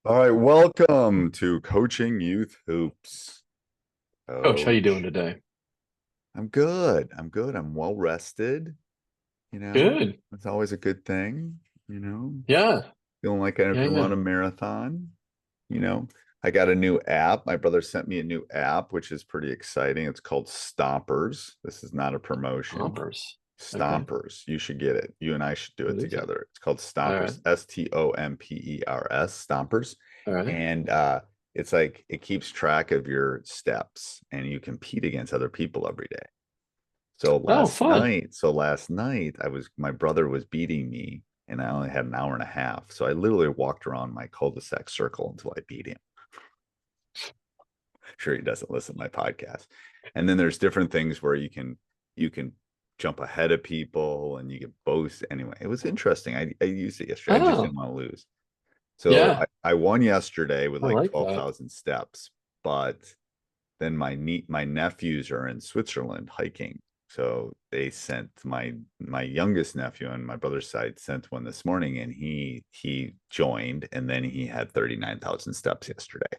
All right, welcome to Coaching Youth Hoops. Coach, how you doing Coach, today? I'm good. I'm good. I'm well rested. You know, Good. it's always a good thing. You know, Yeah. feeling like I Yeah. can run Yeah. a marathon. You know, I got a new app. My brother sent me a new app, which is pretty exciting. It's called Stompers. This is not a promotion. Hoppers. Okay. Stompers. You should get it. You and I should do it What is it? together. It's called All right. Stompers, Stompers, Stompers. All right. And it's like it keeps track of your steps and you compete against other people every day. So Oh, last fun. night, so last night my brother was beating me and I only had an hour and a half. So I literally walked around my cul-de-sac circle until I beat him. Sure he doesn't listen to my podcast. And then there's different things where you can jump ahead of people and you can boast. Anyway, it was interesting. I used it yesterday. I just Oh, didn't want to lose. So yeah. I won yesterday with I like like that. 12,000 steps, but then my nephews are in Switzerland hiking. So they sent my youngest nephew on my brother's side sent one this morning and he joined and then he had 39,000 steps yesterday.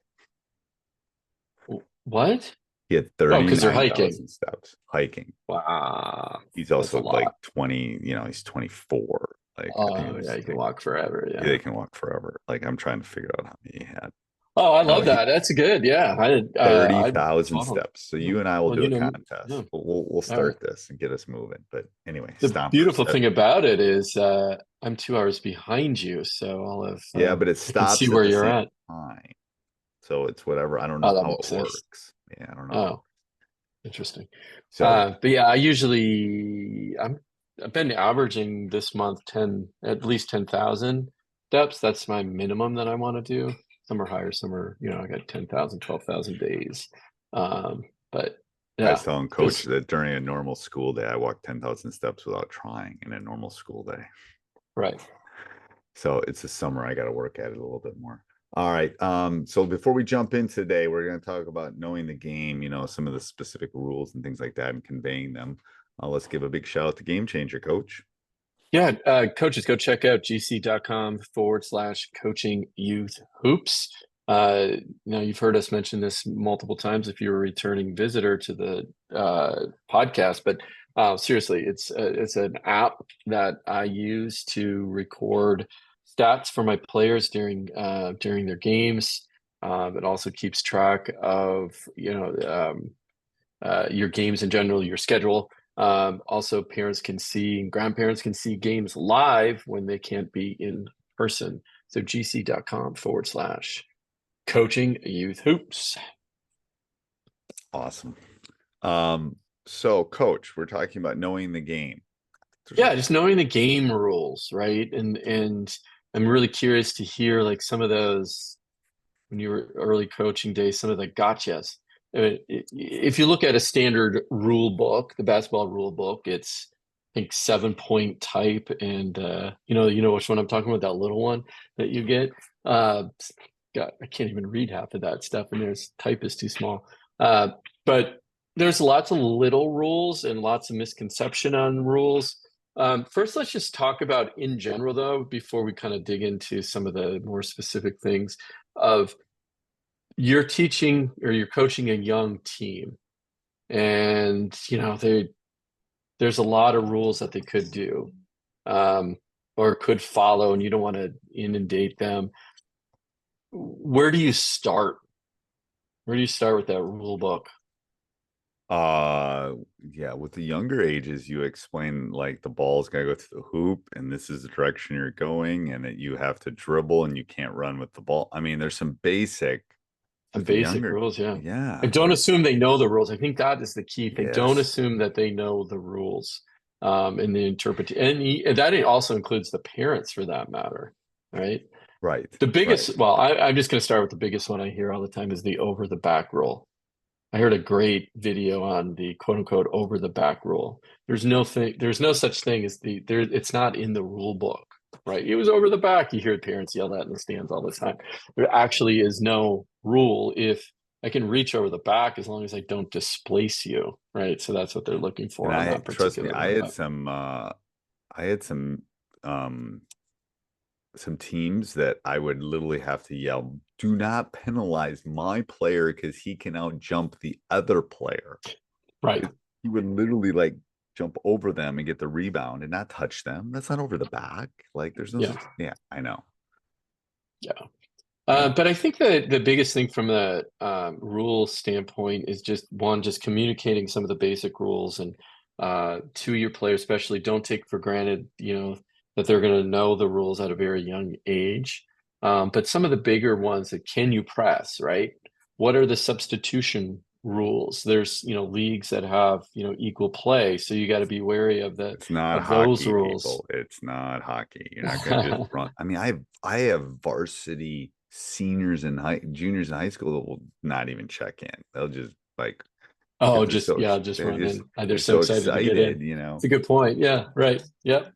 What? He had Oh, because they're hiking. 39,000 steps hiking. Wow. He's That's a also lot. like 20, he's 24. Like I think it Oh, yeah. was You can like walk forever. they Yeah. can walk forever. Like I'm trying to figure out how many he had. Oh, I No, love he that. That's good. Yeah. I 30,000 follow. steps. So Yeah. you and I will Well, do a yeah. contest. We'll All right. start this and get us moving. But anyway, The stompers. beautiful thing about it is I'm 2 hours behind you, so Yeah, but it I can see stops at where the you're same at. time. So it's whatever. I don't know Oh, that how it makes sense. works. Yeah, I don't know how it Oh, works. interesting. So But yeah, I've been averaging this month at least 10,000 steps. That's my minimum that I want to do. Some are higher, some are, I got 10,000, 12,000 days. But I was yeah, telling coach just that during a normal school day, I walk 10,000 steps without trying in a normal school day. right. So it's a summer. I got to work at it a little bit more. All right. So before we jump in today, we're going to talk about knowing the game, some of the specific rules and things like that and conveying them. Let's give a big shout out to Game Changer, coach. Yeah, coaches, go check out gc.com/coaching youth hoops. You've heard us mention this multiple times if you're a returning visitor to the podcast, but seriously, it's an app that I use to record stats for my players during their games. It also keeps track of your games in general, your schedule. Also, parents can see and grandparents can see games live when they can't be in person. So gc.com/coaching youth hoops. Awesome. So coach, we're talking about knowing the game. There's a Yeah, just knowing the game rules, right? And I'm really curious to hear like some of those when you were early coaching days, some of the gotchas. If you look at a standard rule book, the basketball rule book, it's I think 7 point type, and you know which one I'm talking about, that little one that you get. Uh, God, I can't even read half of that stuff, and there's type is too small. But there's lots of little rules and lots of misconception on rules. First, let's just talk about in general, though, before we kind of dig into some of the more specific things of you're teaching or you're coaching a young team, and there's a lot of rules that they could do um, or could follow, and you don't want to inundate them. Where do you start? Where do you start with that rule book? yeah, with the younger ages, you explain like the ball's gotta go through the hoop and this is the direction you're going, and that you have to dribble and you can't run with the ball. I mean, there's some basic Some with the basic younger, rules, yeah. yeah, I don't assume they know the rules. I think that is the key thing. Don't yes, assume that they know the rules and the interpret, and that also includes the parents for that matter, right? right, The right. biggest, well, I'm just going to start with the biggest one I hear all the time is the over the back rule. I heard a great video on the quote unquote over the back rule. There's no such thing as it's not in the rule book, right? It was over the back. You hear parents yell that in the stands all the time. There actually is no rule if I can reach over the back as long as I don't displace you, right? So that's what they're looking And for on I that trust me, particular one. But I had some um some teams that I would literally have to yell, "Do not penalize my player because he can out jump the other player." Right. He would literally like jump over them and get the rebound and not touch them. That's not over the back. Like there's no Yeah. such. Yeah, I know. Yeah. Yeah, But I think that the biggest thing from the rule standpoint is just communicating some of the basic rules and to your player, especially don't take for granted, that they're going to know the rules at a very young age. But some of the bigger ones that can you press, right? What are the substitution rules? There's, leagues that have, equal play. So you got to be wary of it's not those hockey, rules. people. It's not hockey. You're not gonna just run. I mean, I have varsity seniors and juniors in high school that will not even check in. They'll just like because Oh, just yeah, just they're run just in. They're they're so so excited to get excited, in. It's a good point. Yeah, right. Yep.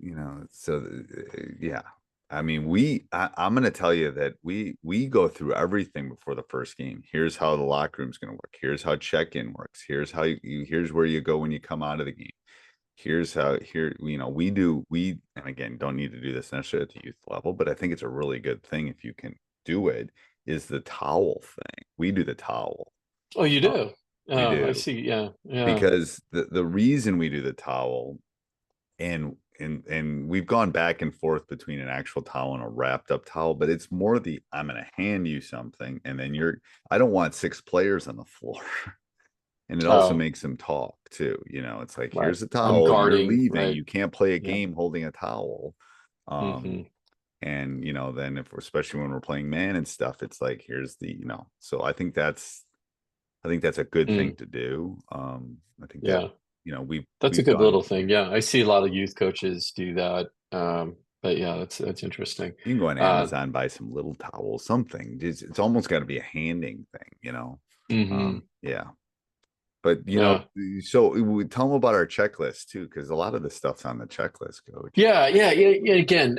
so yeah. I mean, I'm gonna tell you that we go through everything before the first game. Here's how the locker room's gonna work. Here's how check-in works. Here's how here's where you go when you come out of the game. Here's how we and again don't need to do this necessarily at the youth level, but I think it's a really good thing if you can do it, is the towel thing. We do the towel. Oh, you Uh, do? we Oh, I do see. Yeah, yeah. because the reason we do the towel, and we've gone back and forth between an actual towel and a wrapped up towel, but it's more the I'm going to hand you something and then I don't want six players on the floor. And it also Oh, makes them talk too. It's like, right. here's a I'm towel, you're guarding. leaving. Right. You can't play a Yeah. game holding a towel. Um, Hmm. and then if we're, especially when we're playing man and stuff, it's like, here's so I think that's a good thing Mm, to do. I think that, yeah. we've That's a we've good gone little thing. Yeah, I see a lot of youth coaches do that. But yeah, that's interesting. You can go on Uh, Amazon, buy some little towels, something. It's almost got to be a handing thing. hmm. Yeah. But Yeah. so tell them about our checklist too, because a lot of the stuff's on the checklist, coach. Yeah. Again,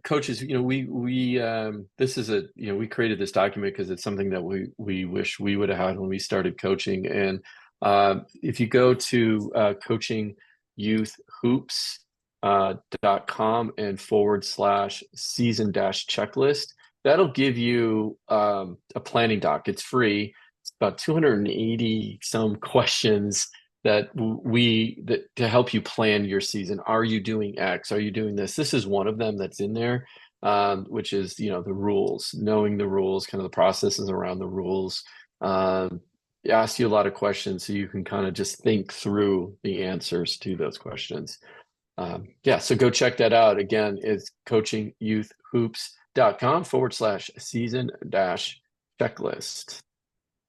coaches, this is we created this document because it's something that we wish we would have had when we started coaching. And if you go to coaching youth hoops .com and / season dash checklist, that'll give you a planning doc. It's free. It's about 280 some questions that to help you plan your season. Are you doing X? Are you doing this? This is one of them that's in there, which is the rules, knowing the rules, kind of the processes around the rules. It asks you a lot of questions so you can kind of just think through the answers to those questions. Yeah, so go check that out. Again, it's coachingyouthhoops.com / season dash checklist.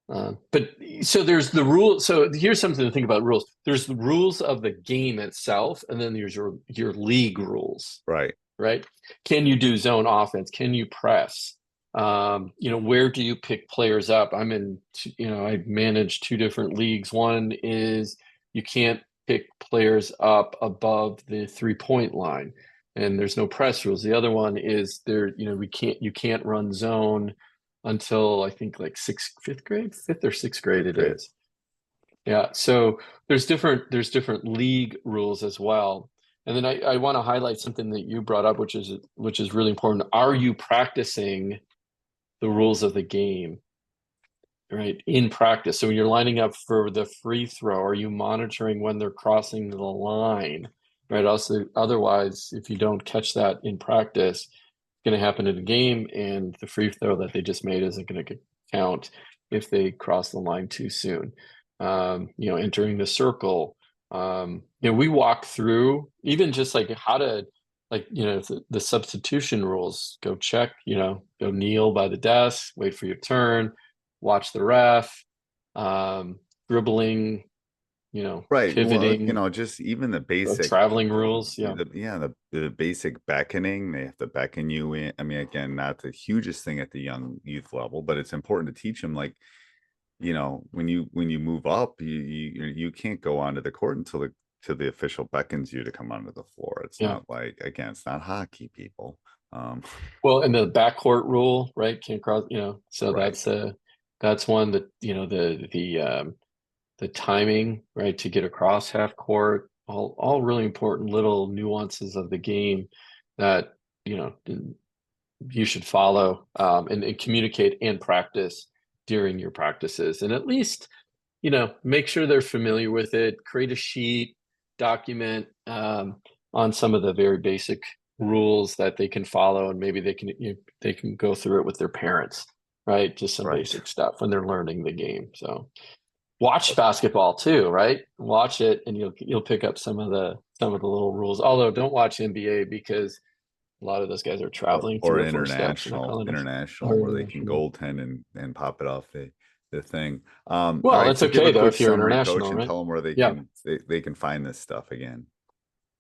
But so there's the rule. So here's something to think about rules. There's the rules of the game itself, and then there's your league rules, Right. right? Can you do zone offense? Can you press? Where do you pick players up? I manage two different leagues. One is you can't pick players up above the 3-point line, and there's no press rules. The other one is you can't run zone until I think like fifth or sixth grade Fifth it grade. is. Yeah. So there's different league rules as well. And then I want to highlight something that you brought up, which is really important. Are you practicing the rules of the game, right? In practice. So when you're lining up for the free throw, are you monitoring when they're crossing the line? Right. Also, otherwise, if you don't catch that in practice, going to happen in a game, and the free throw that they just made isn't going to count if they cross the line too soon. Entering the circle. We walk through even just like how to, like, the substitution rules. Go check, go kneel by the desk, wait for your turn, watch the ref, dribbling, Right. Well, pivoting, just even the basic, traveling rules. Yeah. the basic beckoning, they have to beckon you in. I mean, again, not the hugest thing at the young youth level, but it's important to teach them, like, when you move up, you can't go onto the court until the official beckons you to come onto the floor. It's Yeah. not like, again, it's not hockey, people. Um, Well, and the backcourt rule, right? Can't cross, so right. that's one that, the timing, right, to get across half court, all really important little nuances of the game that, you should follow, and communicate and practice during your practices. And at least, make sure they're familiar with it, create a sheet, document on some of the very basic rules that they can follow, and maybe they can go through it with their parents, right? Just some Right. basic stuff when they're learning the game. So watch basketball too, right? Watch it, and you'll pick up some of the little rules. Although don't watch NBA, because a lot of those guys are traveling Or three or four steps and not international, calling enough. international, Or where they can international. goaltend and pop it off the thing. All Well, right. that's So give okay a though quick if you're summary, international, coach, and right? tell them where Yeah. they can find this stuff again.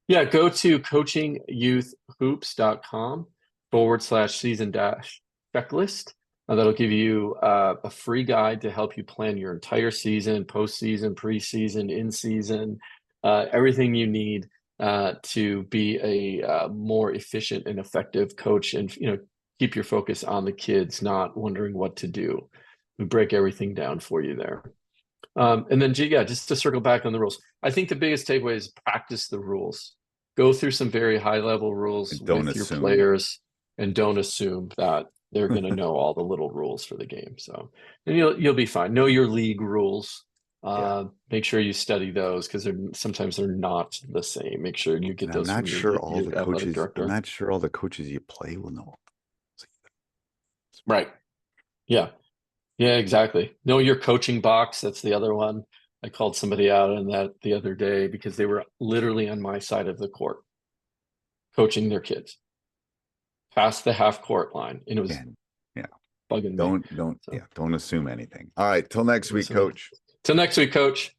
Yeah, go to coachingyouthhoops.com/season dash checklist. That'll give you a free guide to help you plan your entire season, postseason, preseason, in season, everything you need to be a more efficient and effective coach, and keep your focus on the kids, not wondering what to do. We break everything down for you there. And then, yeah, just to circle back on the rules, I think the biggest takeaway is practice the rules. Go through some very high level rules And don't with your assume. players, and don't assume that they're going to know all the little rules for the game. So, and you'll be fine. Know your league rules. Yeah. Make sure you study those, because sometimes they're not the same. Make sure you get And I'm those not from sure your athletic I'm director. not sure all the coaches you play will know. Right. Yeah. Yeah, exactly. Know your coaching box. That's the other one. I called somebody out on that the other day because they were literally on my side of the court coaching their kids past the half court line, and it was And yeah, bugging me. don't So, yeah, don't assume anything. All right, till next week, so coach. till next week, coach.